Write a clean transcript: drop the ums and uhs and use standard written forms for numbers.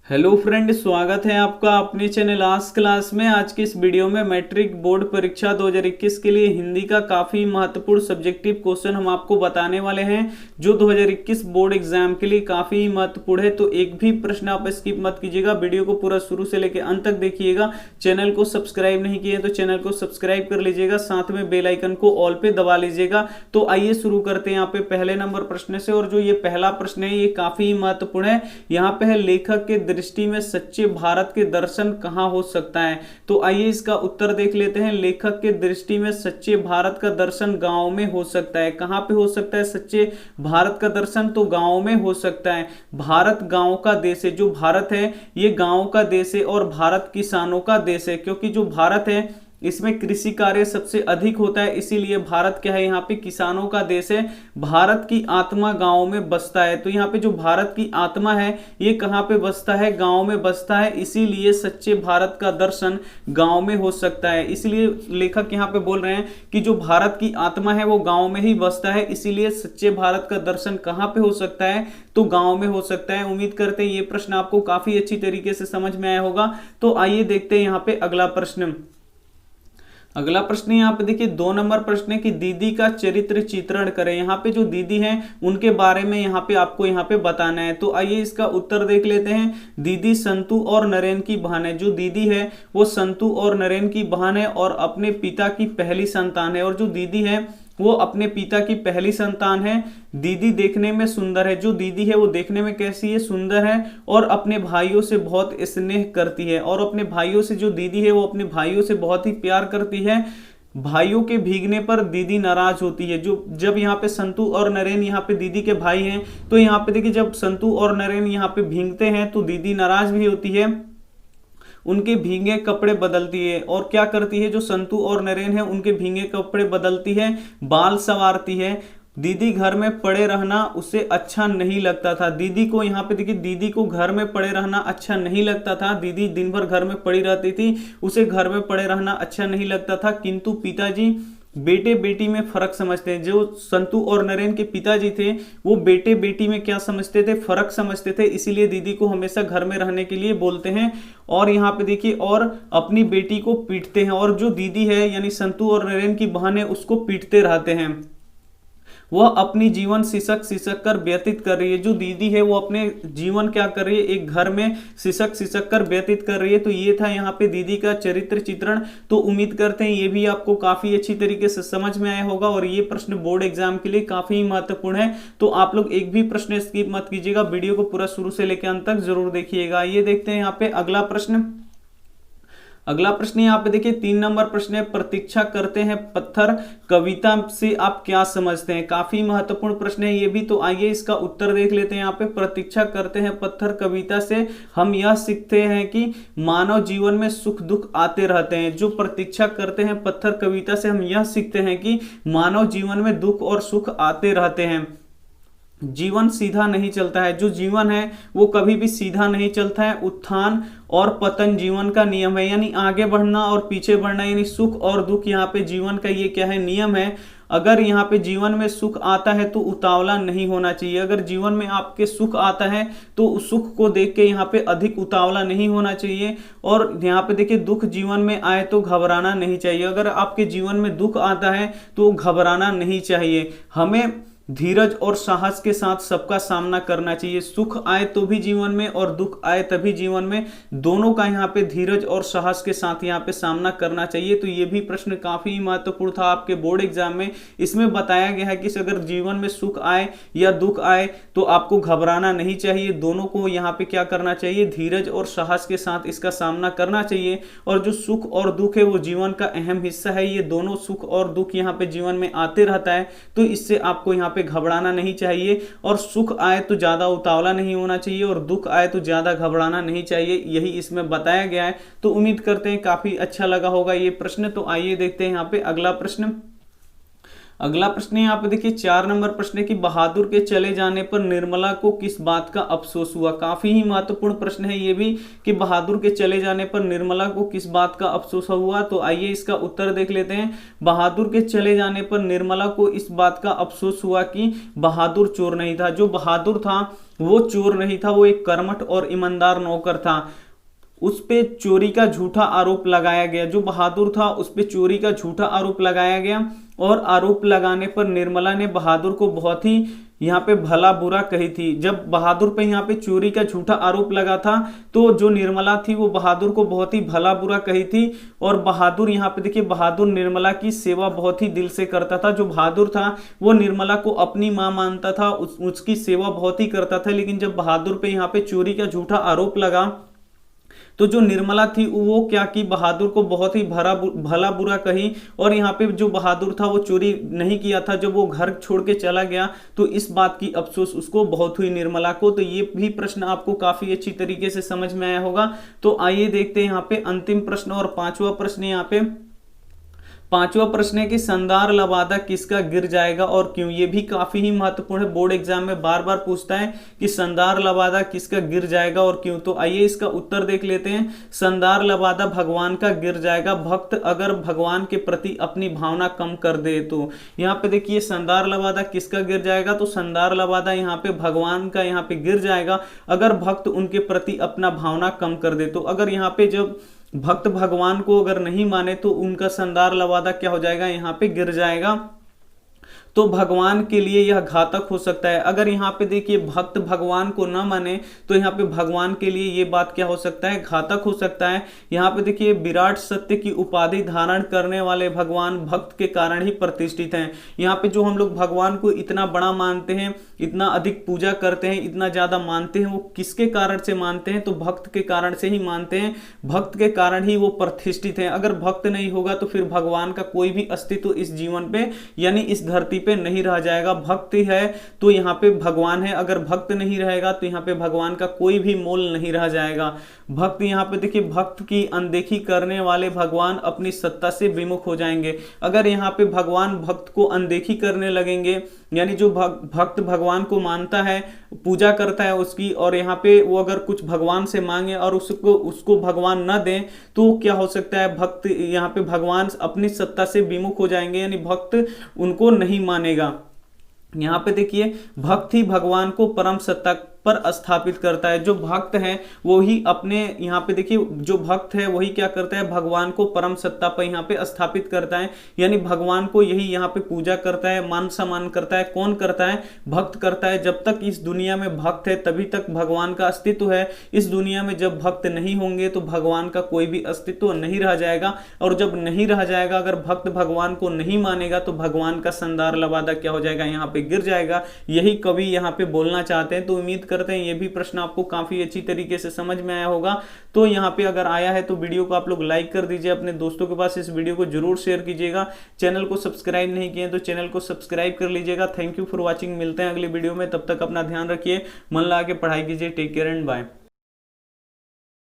Hello friend, स्वागत है आपका अपने चैनल आज क्लास में। आज की इस वीडियो में मैट्रिक बोर्ड परीक्षा 2021 के लिए हिंदी का काफ़ी महत्वपूर्ण सब्जेक्टिव क्वेश्चन हम आपको बताने वाले हैं, जो 2021 बोर्ड एग्जाम के लिए काफ़ी महत्वपूर्ण है। तो एक भी प्रश्न आप स्किप मत कीजिएगा, वीडियो को पूरा शुरू से लेकर अंत तक देखिएगा। चैनल को सब्सक्राइब नहीं किए तो चैनल को सब्सक्राइब कर लीजिएगा, साथ में बेल आइकन को ऑल पे दबा लीजिएगा। तो आइए शुरू करते हैं यहाँ पे पहले नंबर प्रश्न से। और जो ये पहला प्रश्न है ये काफ़ी महत्वपूर्ण है। यहाँ पे है, लेखक के दृष्टि में सच्चे भारत के दर्शन कहां हो सकता है। तो आइए इसका उत्तर देख लेते हैं। लेखक के दृष्टि में सच्चे भारत का दर्शन गांव में हो सकता है। कहां पे हो सकता है सच्चे भारत का दर्शन? तो गांव में हो सकता है। भारत गांव का देश है। जो भारत है ये गांव का देश है और भारत किसानों का देश है, क्योंकि जो भारत है इसमें कृषि कार्य सबसे अधिक होता है, इसीलिए भारत क्या है, यहाँ पे किसानों का देश है। भारत की आत्मा गांव में बसता है। तो यहाँ पे जो भारत की आत्मा है ये कहाँ पे बसता है? गांव में बसता है, इसीलिए सच्चे भारत का दर्शन गांव में हो सकता है। इसलिए लेखक यहाँ पे बोल रहे हैं कि जो भारत की आत्मा है वो गांव में ही बसता है, इसीलिए सच्चे भारत का दर्शन कहाँ पे हो सकता है? तो गांव में हो सकता है। उम्मीद करते हैं ये प्रश्न आपको काफी अच्छी तरीके से समझ में आया होगा। तो आइए देखते हैं यहाँ पे अगला प्रश्न। अगला प्रश्न यहाँ पे देखिए 2 नंबर प्रश्न है कि दीदी का चरित्र चित्रण करें। यहाँ पे जो दीदी हैं उनके बारे में यहाँ पे आपको यहाँ पे बताना है। तो आइए इसका उत्तर देख लेते हैं। दीदी संतु और नरेन की बहन है। जो दीदी है वो संतु और नरेन की बहन है और अपने पिता की पहली संतान है। और जो दीदी है वो अपने पिता की पहली संतान है। दीदी देखने में सुंदर है। जो दीदी है वो देखने में कैसी है? सुंदर है। और अपने भाइयों से बहुत स्नेह करती है। और अपने भाइयों से, जो दीदी है वो अपने भाइयों से बहुत ही प्यार करती है। भाइयों के भीगने पर दीदी नाराज होती है। जो जब यहाँ पे संतु और नरेन यहाँ पे दीदी के भाई हैं, तो यहाँ पे देखिए जब संतु और नरेन यहाँ पे भीगते हैं तो दीदी नाराज भी होती है, उनके भीगे कपड़े बदलती है। और क्या करती है? जो संतु और नरेन है उनके भीगे कपड़े बदलती है, बाल संवारती है। दीदी घर में पड़े रहना उसे अच्छा नहीं लगता था। दीदी को यहाँ पे देखिए, दीदी को घर में पड़े रहना अच्छा नहीं लगता था। दीदी दिन भर घर में पड़ी रहती थी, उसे घर में पड़े रहना अच्छा नहीं लगता था। किंतु पिताजी बेटे बेटी में फर्क समझते हैं। जो संतु और नरेन के पिताजी थे वो बेटे बेटी में क्या समझते थे? फर्क समझते थे, इसीलिए दीदी को हमेशा घर में रहने के लिए बोलते हैं। और यहाँ पे देखिए, और अपनी बेटी को पीटते हैं। और जो दीदी है यानी संतु और नरेन की बहन है उसको पीटते रहते हैं। वह अपनी जीवन सिसक सिसक कर व्यतीत कर रही है। जो दीदी है वो अपने जीवन क्या कर रही है? एक घर में सिसक सिसक कर व्यतीत कर रही है। तो ये था यहाँ पे दीदी का चरित्र चित्रण। तो उम्मीद करते हैं ये भी आपको काफी अच्छी तरीके से समझ में आया होगा और ये प्रश्न बोर्ड एग्जाम के लिए काफी महत्वपूर्ण है। तो आप लोग एक भी प्रश्न स्किप मत कीजिएगा, वीडियो को पूरा शुरू से लेकर अंत तक जरूर देखिएगा। ये देखते हैं यहाँ पे अगला प्रश्न। अगला प्रश्न यहाँ पे देखिए 3 नंबर प्रश्न है, प्रतीक्षा करते हैं पत्थर कविता से आप क्या समझते हैं? काफी महत्वपूर्ण प्रश्न है ये भी। तो आइए इसका उत्तर देख लेते हैं। यहाँ पे प्रतीक्षा करते हैं पत्थर कविता से हम यह सीखते हैं कि मानव जीवन में सुख दुख आते रहते हैं। जो प्रतीक्षा करते हैं पत्थर कविता से हम यह सीखते हैं कि मानव जीवन में दुख और सुख आते रहते हैं। जीवन सीधा नहीं चलता है। जो जीवन है वो कभी भी सीधा नहीं चलता है। उत्थान और पतन जीवन का नियम है, यानी आगे बढ़ना और पीछे बढ़ना, यानी सुख और दुख यहाँ पे जीवन का ये क्या है? नियम है। अगर यहाँ पे जीवन में सुख आता है तो उतावला नहीं होना चाहिए। अगर जीवन में आपके सुख आता है तो उस सुख को देख के यहाँ पे अधिक उतावला नहीं होना चाहिए। और यहाँ पे देखिए दुख जीवन में आए तो घबराना नहीं चाहिए। अगर आपके जीवन में दुख आता है तो घबराना नहीं चाहिए। हमें धीरज और साहस के साथ सबका सामना करना चाहिए। सुख आए तो भी जीवन में और दुख आए तभी जीवन में, दोनों का यहाँ पे धीरज और साहस के साथ यहाँ पे सामना करना चाहिए। तो ये भी प्रश्न काफी महत्वपूर्ण था आपके बोर्ड एग्जाम में। इसमें बताया गया है कि अगर जीवन में सुख आए या दुख आए तो आपको घबराना नहीं चाहिए। दोनों को यहाँ पे क्या करना चाहिए? धीरज और साहस के साथ इसका सामना करना चाहिए। और जो सुख और दुख है वो जीवन का अहम हिस्सा है। ये दोनों सुख और दुख यहाँ पे जीवन में आते रहता है, तो इससे आपको यहाँ पे घबराना नहीं चाहिए। और सुख आए तो ज्यादा उतावला नहीं होना चाहिए और दुख आए तो ज्यादा घबराना नहीं चाहिए, यही इसमें बताया गया है। तो उम्मीद करते हैं काफी अच्छा लगा होगा ये प्रश्न। तो आइए देखते हैं यहाँ पे अगला प्रश्न। अगला प्रश्न यहाँ पे देखिए 4 नंबर प्रश्न है कि बहादुर के चले जाने पर निर्मला को किस बात का अफसोस हुआ। काफी ही महत्वपूर्ण प्रश्न है ये भी कि बहादुर के चले जाने पर निर्मला को किस बात का अफसोस हुआ। तो आइए इसका उत्तर देख लेते हैं। बहादुर के चले जाने पर निर्मला को इस बात का अफसोस हुआ कि बहादुर चोर नहीं था। जो बहादुर था वो चोर नहीं था, वो एक कर्मठ और ईमानदार नौकर था। उस पे चोरी का झूठा आरोप लगाया गया। जो बहादुर था उस पे चोरी का झूठा आरोप लगाया गया और आरोप लगाने पर निर्मला ने बहादुर को बहुत ही यहाँ पे भला बुरा कही थी। जब बहादुर पे यहाँ पे चोरी का झूठा आरोप लगा था तो जो निर्मला थी वो बहादुर को बहुत ही भला बुरा कही थी। और बहादुर यहाँ पे देखिए, बहादुर निर्मला की सेवा बहुत ही दिल से करता था। जो बहादुर था वो निर्मला को अपनी मां मानता था, उसकी सेवा बहुत ही करता था। लेकिन जब बहादुर पे यहाँ पे चोरी का झूठा आरोप लगा तो जो निर्मला थी वो क्या की, बहादुर को बहुत ही भला बुरा कही। और यहाँ पे जो बहादुर था वो चोरी नहीं किया था। जब वो घर छोड़ के चला गया तो इस बात की अफसोस उसको बहुत हुई निर्मला को। तो ये भी प्रश्न आपको काफी अच्छी तरीके से समझ में आया होगा। तो आइए देखते हैं यहाँ पे अंतिम प्रश्न और 5वां प्रश्न। यहाँ पे 5वां प्रश्न है कि संदार लबादा किसका गिर जाएगा और क्यों। ये भी काफी ही महत्वपूर्ण है, बोर्ड एग्जाम में बार बार पूछता है कि संदार लबादा किसका गिर जाएगा और क्यों। तो आइए इसका उत्तर देख लेते हैं। संदार लबादा भगवान का गिर जाएगा, भक्त अगर भगवान के प्रति अपनी भावना कम कर दे तो। यहाँ पे देखिए संदार लबादा किसका गिर जाएगा, तो संदार लबादा यहाँ पे भगवान का यहाँ पे गिर जाएगा अगर भक्त उनके प्रति अपना भावना कम कर दे तो। अगर यहाँ पे जब भक्त भगवान को अगर नहीं माने तो उनका संदार लबादा क्या हो जाएगा, यहाँ पे गिर जाएगा। तो भगवान के लिए यह घातक हो सकता है। अगर यहाँ पे देखिए भक्त भगवान को न माने तो यहाँ पे भगवान के लिए ये बात क्या हो सकता है, घातक हो सकता है। यहाँ पे देखिए विराट सत्य की उपाधि धारण करने वाले भगवान भक्त के कारण ही प्रतिष्ठित हैं। यहाँ पे जो हम लोग भगवान को इतना बड़ा मानते हैं, इतना अधिक पूजा करते हैं, इतना ज्यादा मानते हैं, वो किसके कारण से मानते हैं, तो भक्त के कारण से ही मानते हैं। भक्त के कारण ही वो प्रतिष्ठित हैं। अगर भक्त नहीं होगा तो फिर भगवान का कोई भी अस्तित्व इस जीवन पे यानी इस धरती पे नहीं रह जाएगा। भक्त है तो यहाँ पे भगवान है, अगर भक्त नहीं रहेगा तो यहाँ पे भगवान का कोई भी मोल नहीं रह जाएगा। भक्त यहाँ पे देखिए, भक्त की अनदेखी करने वाले भगवान अपनी सत्ता से विमुख हो जाएंगे। अगर यहाँ पे भगवान भक्त को अनदेखी करने लगेंगे, यानी जो भक्त भगवान को मानता है, पूजा करता है उसकी, और यहाँ पे वो अगर कुछ भगवान से मांगे और उसको भगवान न दें तो क्या हो सकता है, भक्त यहाँ पे भगवान अपनी सत्ता से विमुख हो जाएंगे, यानी भक्त उनको नहीं मानेगा। यहाँ पे देखिए भक्त ही भगवान को परम सत्ता पर स्थापित करता है। जो भक्त है वो ही अपने, यहाँ पे देखिए जो भक्त है वही क्या करता है, भगवान को परम सत्ता पर यहाँ पे स्थापित करता है। यानी भगवान को यही यहाँ पे पूजा करता है, मान सम्मान करता है। कौन करता है, भक्त करता है। जब तक इस दुनिया में भक्त है तभी तक भगवान का अस्तित्व है। इस दुनिया में जब भक्त नहीं होंगे तो भगवान का कोई भी अस्तित्व नहीं रह जाएगा। और जब नहीं रह जाएगा, अगर भक्त भगवान को नहीं मानेगा तो भगवान का संदार लबादा क्या हो जाएगा, यहाँ पे गिर जाएगा। यही कवि यहाँ पे बोलना चाहते हैं। तो उम्मीद करते हैं ये भी प्रश्न आपको काफी अच्छी तरीके से समझ में आया होगा। तो यहाँ पे अगर आया है तो वीडियो को आप लोग लाइक कर दीजिए, अपने दोस्तों के पास इस वीडियो को जरूर शेयर कीजिएगा। चैनल को सब्सक्राइब नहीं किए तो चैनल को सब्सक्राइब कर लीजिएगा। Thank you for watching. मिलते हैं अगली वीडियो में, तब तक अपना ध्यान रखिए, मन लगा के पढ़ाई कीजिए। Take care and bye.